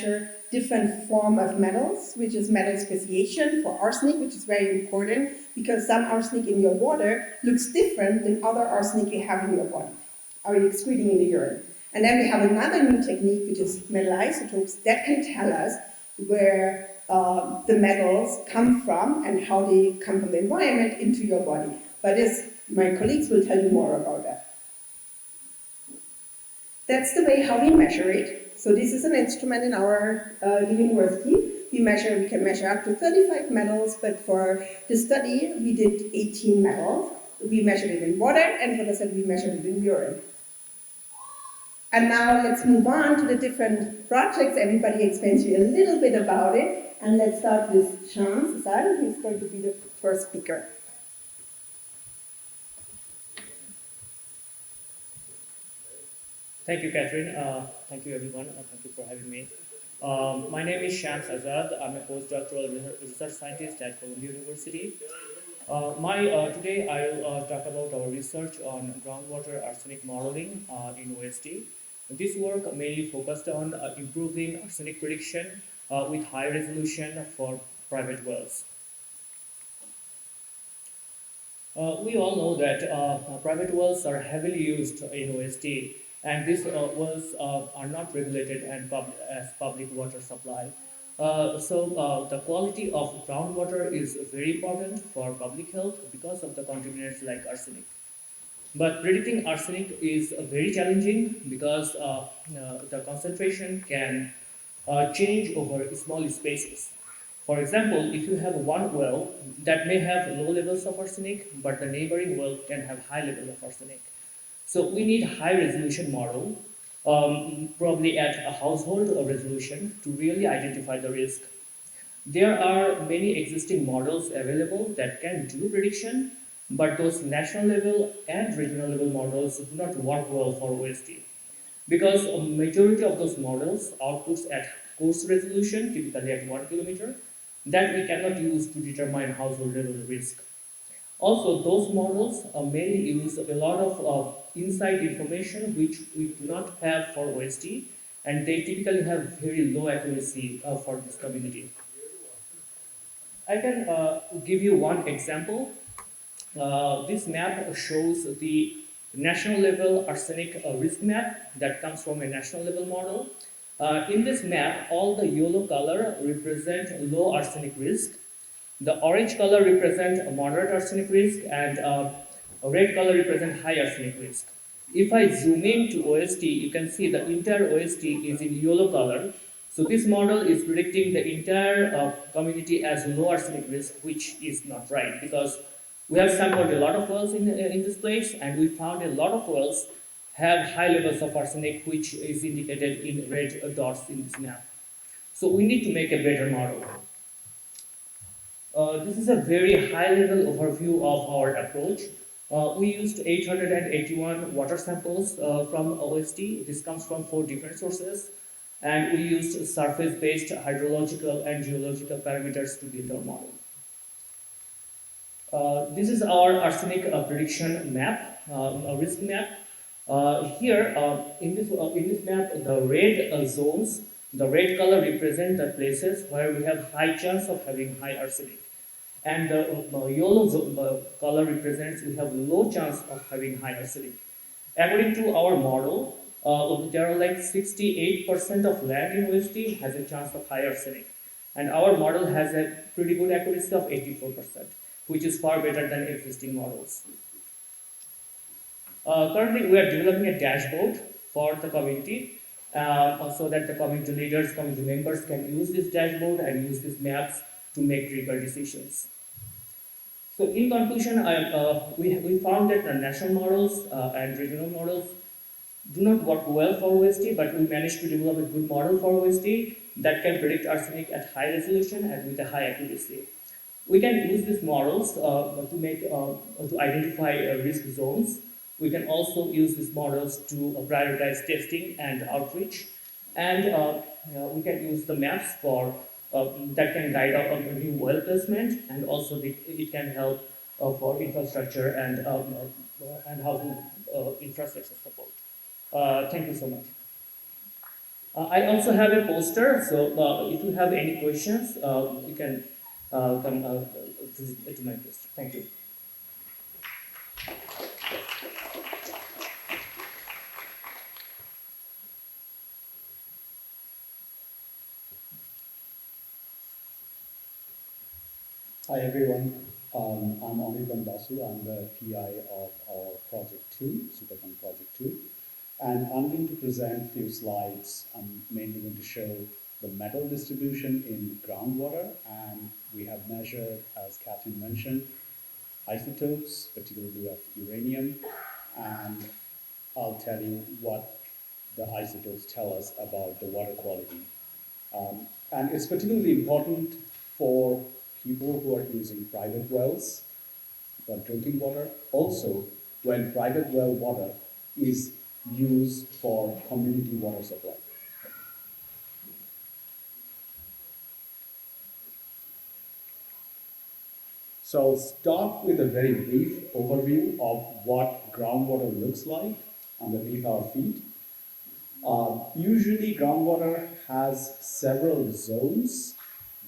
measure different form of metals, which is metal speciation for arsenic, which is very important because some arsenic in your water looks different than other arsenic you have in your body or you're excreting in the urine. And then we have another new technique, which is metal isotopes, that can tell us where the metals come from and how they come from the environment into your body. But my colleagues will tell you more about that. That's the way how we measure it. So this is an instrument in our university. We can measure up to 35 metals, but for the study, we did 18 metals. We measured it in water, and what I said, we measured it in urine. And now let's move on to the different projects. Everybody explains you a little bit about it. And let's start with Azad, who's going to be the first speaker. Thank you, Kathrin. Thank you, everyone. Thank you for having me. My name is Azad. I'm a postdoctoral research scientist at Columbia University. Today I'll talk about our research on groundwater arsenic modeling in OST. This work mainly focused on improving arsenic prediction with high resolution for private wells. We all know that private wells are heavily used in OST, and these wells are not regulated and as public water supply. So the quality of groundwater is very important for public health because of the contaminants like arsenic. But predicting arsenic is very challenging because the concentration can change over small spaces. For example, if you have one well that may have low levels of arsenic, but the neighboring well can have high level of arsenic. So we need high resolution model, probably at a household resolution, to really identify the risk. There are many existing models available that can do prediction, but those national level and regional level models do not work well for OST because a majority of those models outputs at coarse resolution, typically at 1 kilometer, that we cannot use to determine household level risk. Also, those models mainly use a lot of inside information which we do not have for OST, and they typically have very low accuracy for this community. I can give you one example. This map shows the national level arsenic risk map that comes from a national level model. In this map, all the yellow color represent low arsenic risk. The orange color represent a moderate arsenic risk, and a red color represent high arsenic risk. If I zoom in to OST, you can see the entire OST is in yellow color. So this model is predicting the entire community as low arsenic risk, which is not right because we have sampled a lot of wells in this place, and we found a lot of wells have high levels of arsenic, which is indicated in red dots in this map. So we need to make a better model. This is a very high-level overview of our approach. We used 881 water samples from OST. This comes from 4 different sources. And we used surface-based hydrological and geological parameters to build our model. This is our arsenic prediction map, a risk map. Here, in this map, the red zones, the red color represent the places where we have high chance of having high arsenic. And the yellow color represents we have low chance of having high arsenic. According to our model, there are like 68% of land in OST has a chance of high arsenic. And our model has a pretty good accuracy of 84%, which is far better than existing models. Currently, we are developing a dashboard for the community so that the community leaders, community members can use this dashboard and use these maps to make critical decisions. So in conclusion, we found that the national models and regional models do not work well for OST, but we managed to develop a good model for OST that can predict arsenic at high resolution and with a high accuracy. We can use these models to identify risk zones. We can also use these models to prioritize testing and outreach, and we can use the maps for that can guide our new well placement, and also it can help for infrastructure and housing infrastructure support. Thank you so much. I also have a poster, so if you have any questions, you can come visit to my poster. Thank you. Hi everyone, I'm Anirban Basu. I'm the PI of our Project 2, Superfund Project 2. And I'm going to present a few slides. I'm mainly going to show the metal distribution in groundwater, and we have measured, as Kathrin mentioned, isotopes, particularly of uranium, and I'll tell you what the isotopes tell us about the water quality. And it's particularly important for people who are using private wells for drinking water. Also, when private well water is used for community water supply. So I'll start with a very brief overview of what groundwater looks like underneath our feet. Usually groundwater has several zones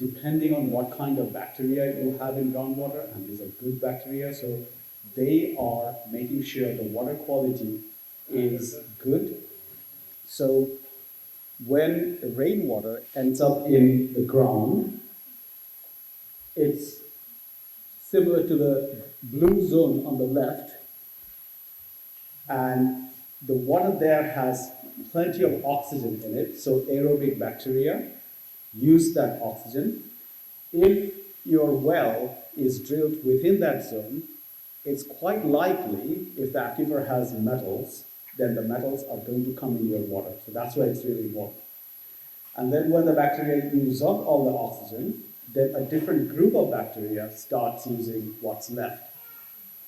depending on what kind of bacteria you have in groundwater, and these are good bacteria, so they are making sure the water quality is good. So when rainwater ends up in the ground, it's similar to the blue zone on the left, and the water there has plenty of oxygen in it, so aerobic bacteria use that oxygen. If your well is drilled within that zone, it's quite likely, if the aquifer has metals, then the metals are going to come in your water. So that's why it's really important. And then when the bacteria use up all the oxygen, then a different group of bacteria starts using what's left.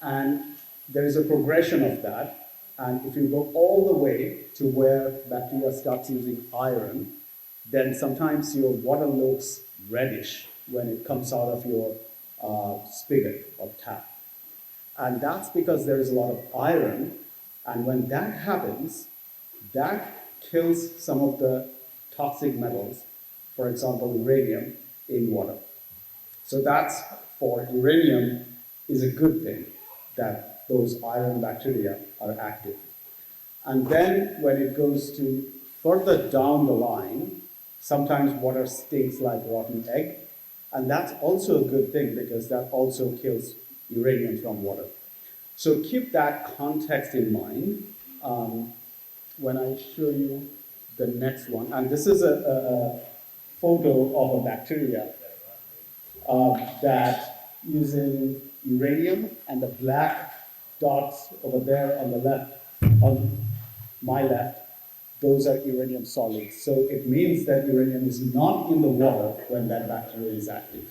And there is a progression of that. And if you go all the way to where bacteria starts using iron, then sometimes your water looks reddish when it comes out of your spigot or tap. And that's because there is a lot of iron. And when that happens, that kills some of the toxic metals, for example, uranium in water. So that's, for uranium, is a good thing that those iron bacteria are active. And then when it goes to further down the line, sometimes water stinks like rotten egg. And that's also a good thing because that also kills uranium from water. So keep that context in mind when I show you the next one. And this is a photo of a bacteria that using uranium, and the black dots over there on the left, on my left, those are uranium solids. So it means that uranium is not in the water when that bacteria is active.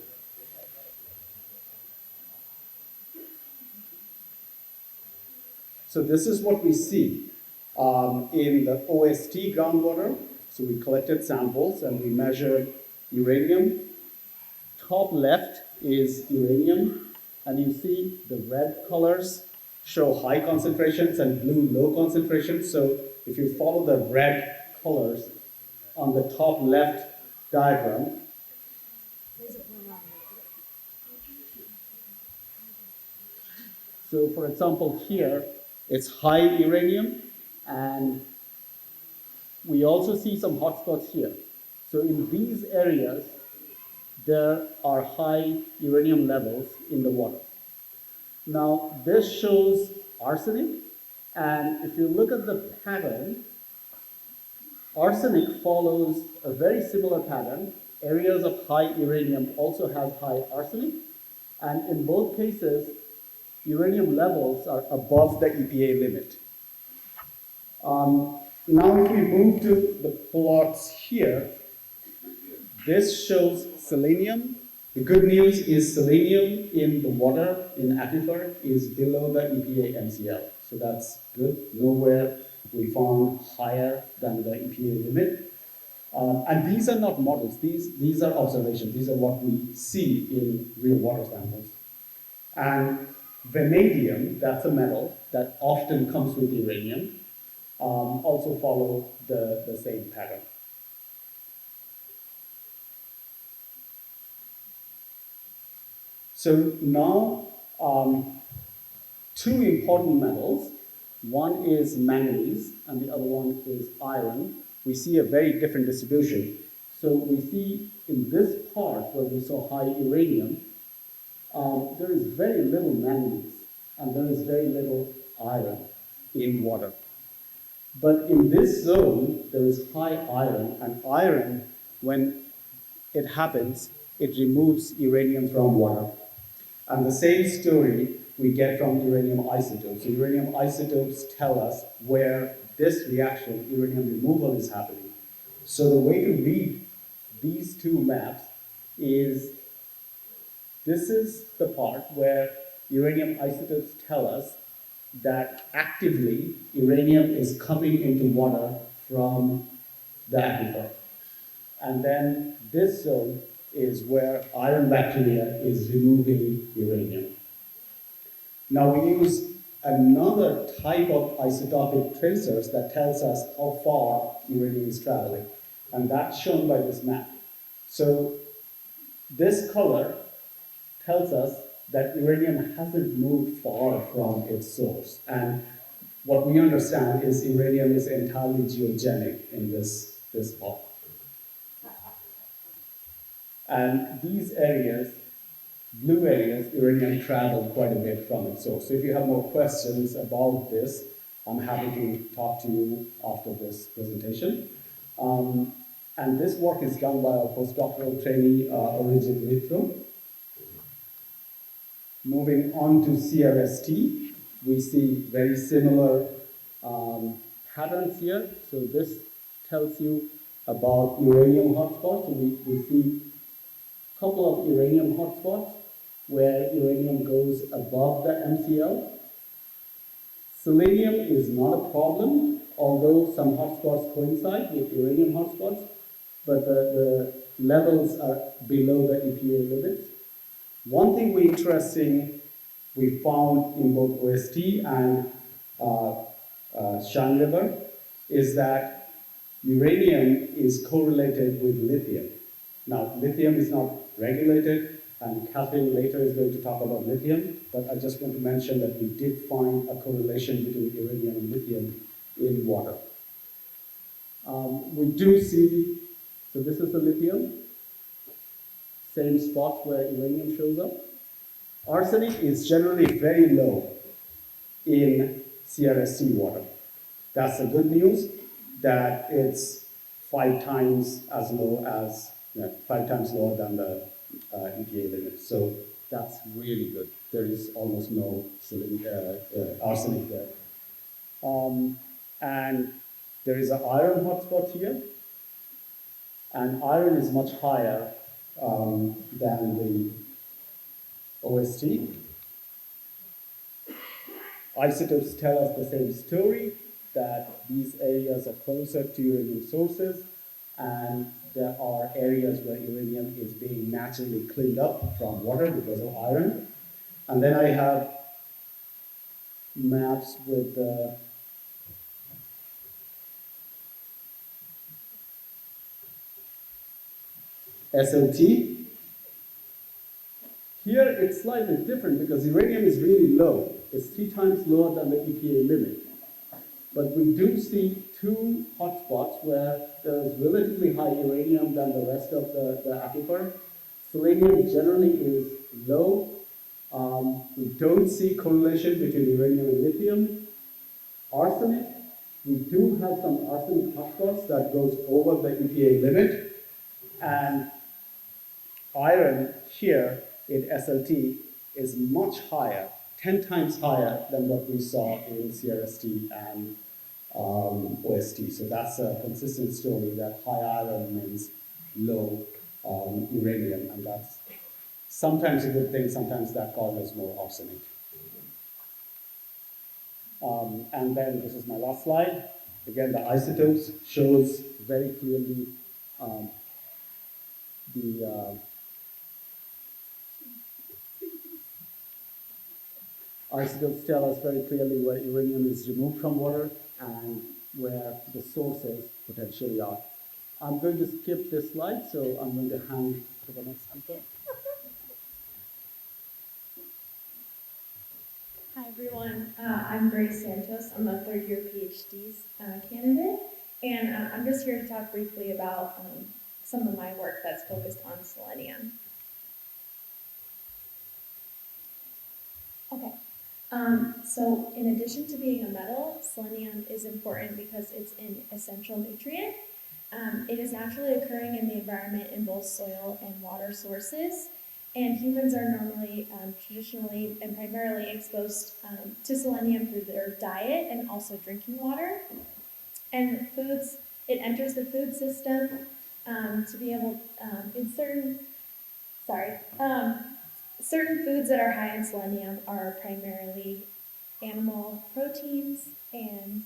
So this is what we see in the OST groundwater. So we collected samples and we measured uranium. Top left is uranium, and you see the red colors show high concentrations and blue low concentrations. So if you follow the red colors on the top left diagram, so for example here, it's high uranium, and we also see some hotspots here. So in these areas, there are high uranium levels in the water. Now, this shows arsenic, and if you look at the pattern, arsenic follows a very similar pattern. Areas of high uranium also have high arsenic, and in both cases, uranium levels are above the EPA limit. Now, if we move to the plots here, this shows selenium. The good news is selenium in the water, in aquifer, is below the EPA MCL. So that's good. Nowhere we found higher than the EPA limit. And these are not models. These are observations. These are what we see in real water samples. And vanadium, that's a metal that often comes with uranium, also follow the same pattern. So now, two important metals. One is manganese and the other one is iron. We see a very different distribution. So we see in this part where we saw high uranium, there is very little manganese and there is very little iron in water. But in this zone, there is high iron, and iron, when it happens, it removes uranium from water. And the same story we get from uranium isotopes. So uranium isotopes tell us where this reaction, uranium removal, is happening. So the way to read these two maps is this is the part where uranium isotopes tell us that actively uranium is coming into water from the aquifer. And then this zone is where iron bacteria is removing uranium. Now we use another type of isotopic tracers that tells us how far uranium is traveling. And that's shown by this map. So this color tells us that uranium hasn't moved far from its source. And what we understand is uranium is entirely geogenic in this block. And these areas, blue areas, uranium traveled quite a bit from its source. So if you have more questions about this, I'm happy to talk to you after this presentation. And this work is done by our postdoctoral trainee, Origin Mithro. Moving on to CRST, we see very similar patterns here. So this tells you about uranium hotspots. So we see a couple of uranium hotspots where uranium goes above the MCL. Selenium is not a problem, although some hotspots coincide with uranium hotspots, but the levels are below the EPA limits. One thing we found in both OST and Shan River is that uranium is correlated with lithium. Now, lithium is not regulated, and Kathrin later is going to talk about lithium, but I just want to mention that we did find a correlation between uranium and lithium in water. We do see, so this is the lithium, same spot where uranium shows up. Arsenic is generally very low in CRST water. That's the good news, that it's 5 times as low as, 5 times lower than the EPA limit. So that's really good. There is almost no arsenic there. And there is an iron hotspot here, and iron is much higher than the OST. Isotopes tell us the same story, that these areas are closer to uranium sources, and there are areas where uranium is being naturally cleaned up from water because of iron. And then I have maps with the SOT. Here it's slightly different because uranium is really low. It's 3 times lower than the EPA limit. But we do see 2 hotspots where there is relatively high uranium than the rest of the aquifer. Selenium generally is low. We don't see correlation between uranium and lithium. Arsenic, we do have some arsenic hotspots that goes over the EPA limit. And iron here in SLT is much higher, 10 times higher than what we saw in CRST and OST. So that's a consistent story that high iron means low uranium, and that's sometimes a good thing, sometimes that causes more arsenic. And then this is my last slide. Again, the isotopes shows very clearly the isotopes tell us very clearly where uranium is removed from water and where the sources potentially are. I'm going to skip this slide, so I'm going to hand to the next speaker. everyone. I'm Grace Santos. I'm a third-year PhD candidate, and I'm just here to talk briefly about some of my work that's focused on selenium. Okay. So in addition to being a metal, selenium is important because it's an essential nutrient. It is naturally occurring in the environment in both soil and water sources, and humans are normally, traditionally, and primarily exposed to selenium through their diet and also drinking water. And foods, it enters the food system to be able, in certain foods that are high in selenium are primarily animal proteins and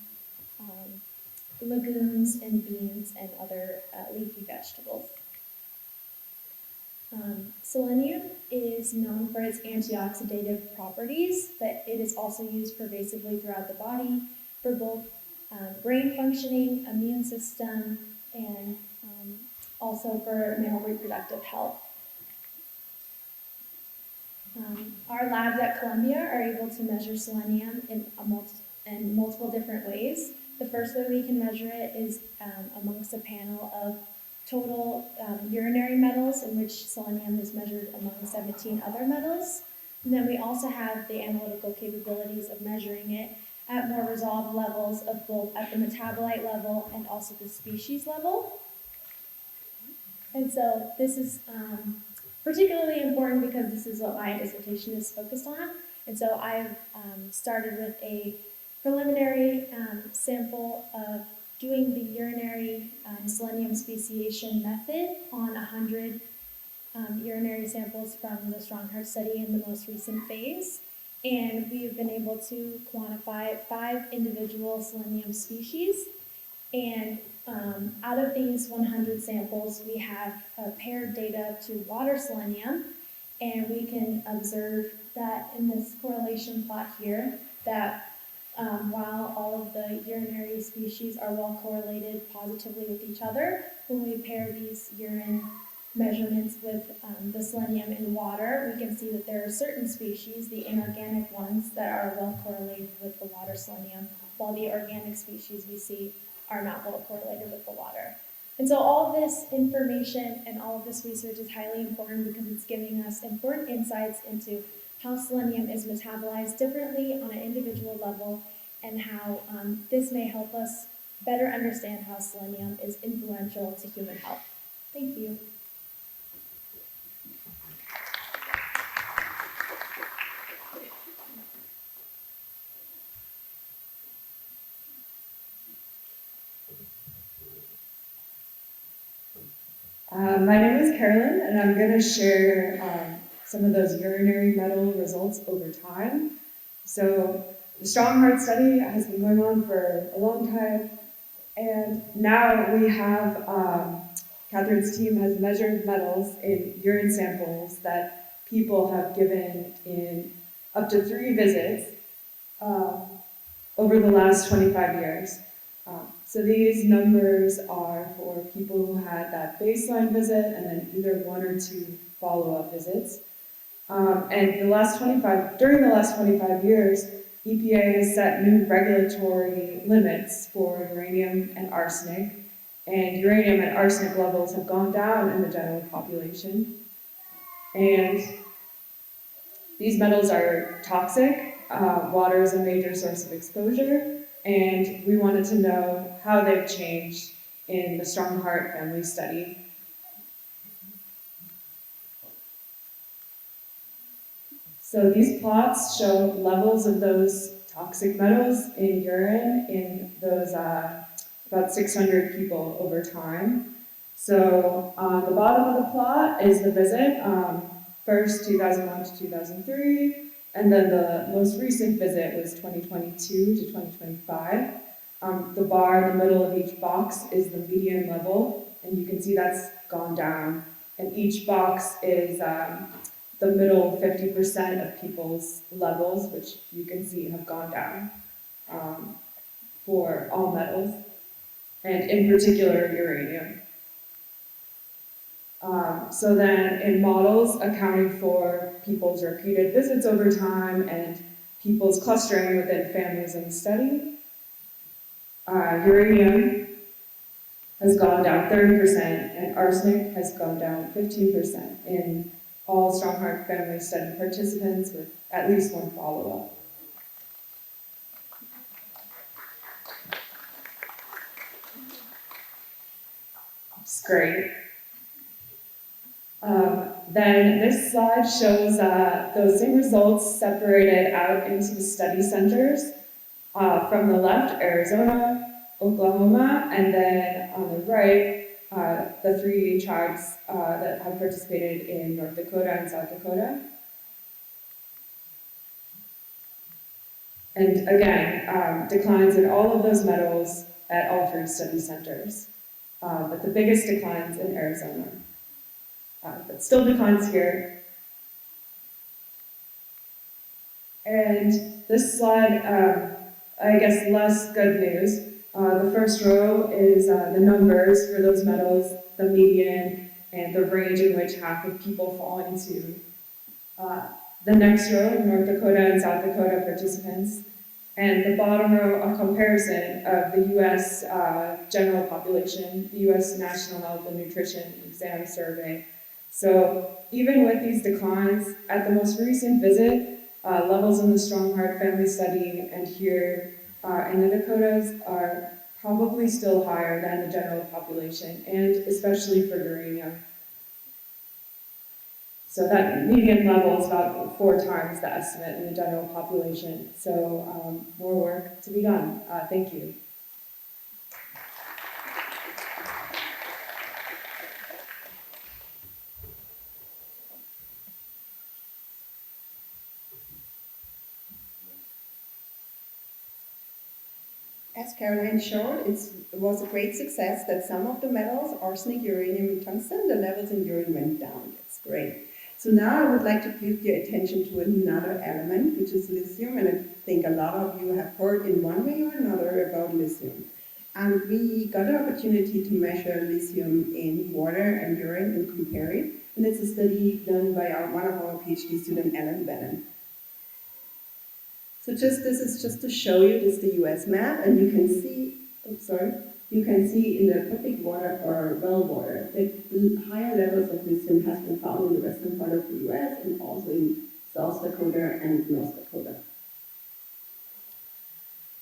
legumes and beans and other leafy vegetables. Selenium is known for its antioxidative properties, but it is also used pervasively throughout the body for both brain functioning, immune system, and also for male reproductive health. Our labs at Columbia are able to measure selenium in multiple different ways. The first way we can measure it is amongst a panel of total urinary metals, in which selenium is measured among 17 other metals. And then we also have the analytical capabilities of measuring it at more resolved levels of both at the metabolite level and also the species level. And so this is particularly important because this is what my dissertation is focused on. And so I've started with a preliminary sample of doing the urinary selenium speciation method on 100 urinary samples from the Strong Heart study in the most recent phase. And we've been able to quantify 5 individual selenium species. And out of these 100 samples, we have paired data to water selenium, and we can observe that in this correlation plot here, that while all of the urinary species are well correlated positively with each other, when we pair these urine measurements with the selenium in water, we can see that there are certain species, the inorganic ones, that are well correlated with the water selenium, while the organic species we see are not well correlated with the water. And so all of this information and all of this research is highly important because it's giving us important insights into how selenium is metabolized differently on an individual level, and how this may help us better understand how selenium is influential to human health. Thank you. My name is Carolyn, and I'm going to share some of those urinary metal results over time. So the Strong Heart study has been going on for a long time, and now we have Kathrin's team has measured metals in urine samples that people have given in up to 3 visits over the last 25 years. So these numbers are for people who had that baseline visit and then either 1 or 2 follow-up visits. And during the last 25 years, EPA has set new regulatory limits for uranium and arsenic, and uranium and arsenic levels have gone down in the general population. And these metals are toxic. Water is a major source of exposure, and we wanted to know how they've changed in the Strong Heart family study. So these plots show levels of those toxic metals in urine in those about 600 people over time. So on the bottom of the plot is the visit, first 2001 to 2003, and then the most recent visit was 2022 to 2025. The bar in the middle of each box is the median level, and you can see that's gone down. And each box is the middle 50% of people's levels, which you can see have gone down for all metals, and in particular uranium. So then in models accounting for people's repeated visits over time and people's clustering within families in the study. Uranium has gone down 30%, and arsenic has gone down 15% in all strong heart family study participants with at least one follow-up. It's great. Then this slide shows those same results separated out into the study centers. From the left, Arizona, Oklahoma, and then on the right, the 3 tribes that have participated in North Dakota and South Dakota. And again, declines in all of those metals at all 3 study centers. But the biggest declines in Arizona. But still declines here. And this slide, I guess less good news. The first row is the numbers for those metals, the median, and the range in which half of people fall into. The next row, North Dakota and South Dakota participants. And the bottom row, a comparison of the U.S. General population, the U.S. National Health and Nutrition Exam Survey. So even with these declines, at the most recent visit, levels in the Strong Heart Family Study and here in the Dakotas are probably still higher than the general population, and especially for uranium. So that median level is about 4 times the estimate in the general population. So more work to be done. Thank you. As Caroline showed, it was a great success that some of the metals, arsenic, uranium, and tungsten, the levels in urine went down. That's great. So now I would like to give your attention to another element, which is lithium, and I think a lot of you have heard in one way or another about lithium. And we got an opportunity to measure lithium in water and urine and compare it, and it's a study done by one of our PhD students, Alan Bannon. So this is just to show you, this is the US map, and you can see, you can see in the public water or well water that the higher levels of lithium has been found in the western part of the US and also in South Dakota and North Dakota.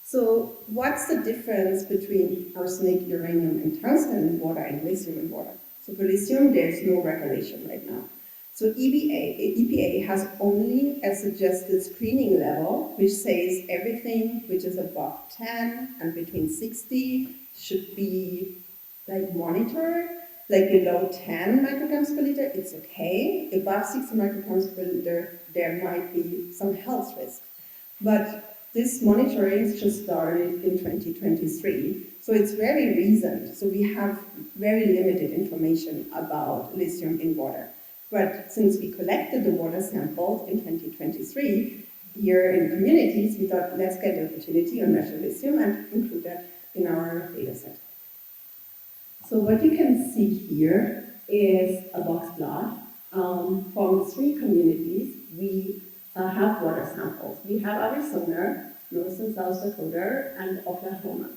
So what's the difference between arsenic, uranium, and tungsten in water and lithium in water? So for lithium, there's no regulation right now. So EPA has only a suggested screening level, which says everything which is above 10 and between 60 should be like monitored. Like below 10 micrograms per liter, it's okay. Above 60 micrograms per liter, there might be some health risk. But this monitoring just started in 2023, so it's very recent. So we have very limited information about lithium in water. But since we collected the water samples in 2023, here in communities, we thought, let's get the opportunity to measure lithium and include that in our data set. So what you can see here is a box plot from 3 communities. We have water samples. We have Arizona, North and South Dakota, and Oklahoma.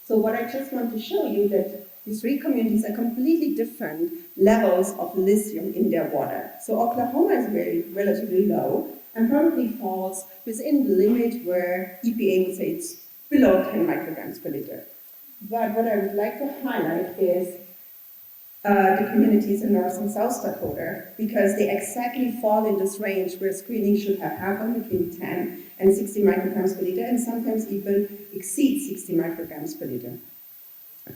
So what I just want to show you that these 3 communities are completely different levels of lithium in their water. So Oklahoma is relatively low and probably falls within the limit where EPA would say it's below 10 micrograms per liter. But what I would like to highlight is the communities in North and South Dakota, because they exactly fall in this range where screening should have happened between 10 and 60 micrograms per liter, and sometimes even exceed 60 micrograms per liter.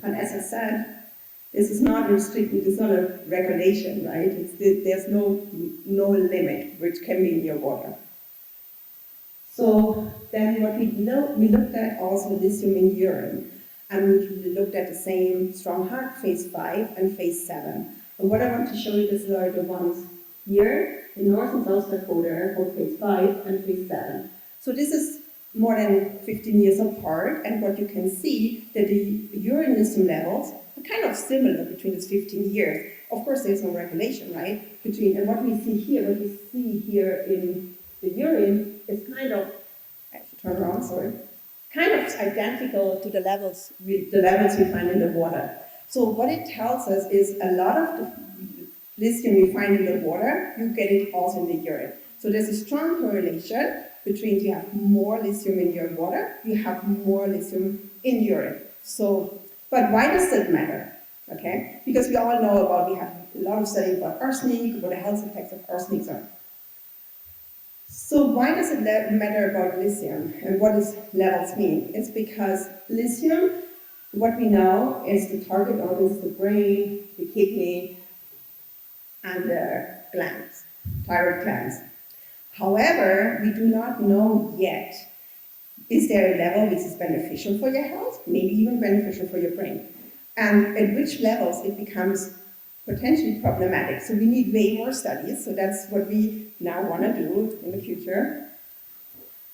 And as I said, this is not restricted, it's not a regulation, right? There's no limit which can be in your water. So then what we looked at also lithium in urine, and we looked at the same strong heart, phase 5 and phase 7. And what I want to show you, these are the ones here in North and South Dakota for phase 5 and phase 7. So this is more than 15 years apart, and what you can see that the urine lithium levels are kind of similar between these 15 years. Of course, there's no regulation, right? And what we see here in the urine is kind of turn around, sorry, kind of identical to the levels we find in the water. So what it tells us is a lot of the lithium you find in the water, you get it also in the urine. So there's a strong correlation between you have more lithium in your water, you have more lithium in urine. So, but why does that matter? Okay, because we all know about, we have a lot of studies about arsenic, what the health effects of arsenic are. So why does it matter about lithium and what does levels mean? It's because lithium, what we know is the target organs, the brain, the kidney, and the glands, thyroid glands. However, we do not know yet, is there a level which is beneficial for your health, maybe even beneficial for your brain? And at which levels it becomes potentially problematic. So we need way more studies, so that's what we now want to do in the future.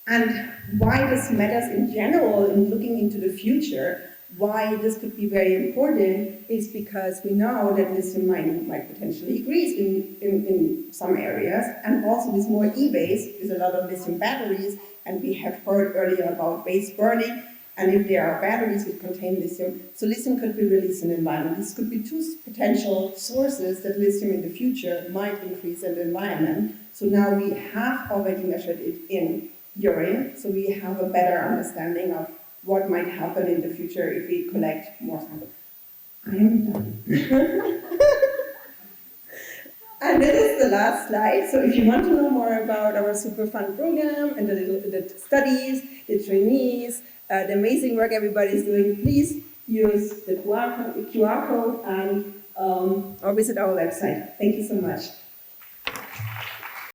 And why this matters in general in looking into the future, why this could be very important, is because we know that lithium mining might potentially increase in some areas, and also with more e-waste, with a lot of lithium batteries, and we have heard earlier about waste burning, and if there are batteries which contain lithium, so lithium could be released in the environment. This could be two potential sources that lithium in the future might increase in the environment. So now we have already measured it in urine, so we have a better understanding of what might happen in the future if we collect more samples. I am done. And this is the last slide. So if you want to know more about our super fun program and the studies, the trainees, the amazing work everybody is doing, please use the QR code and or visit our website. Thank you so much.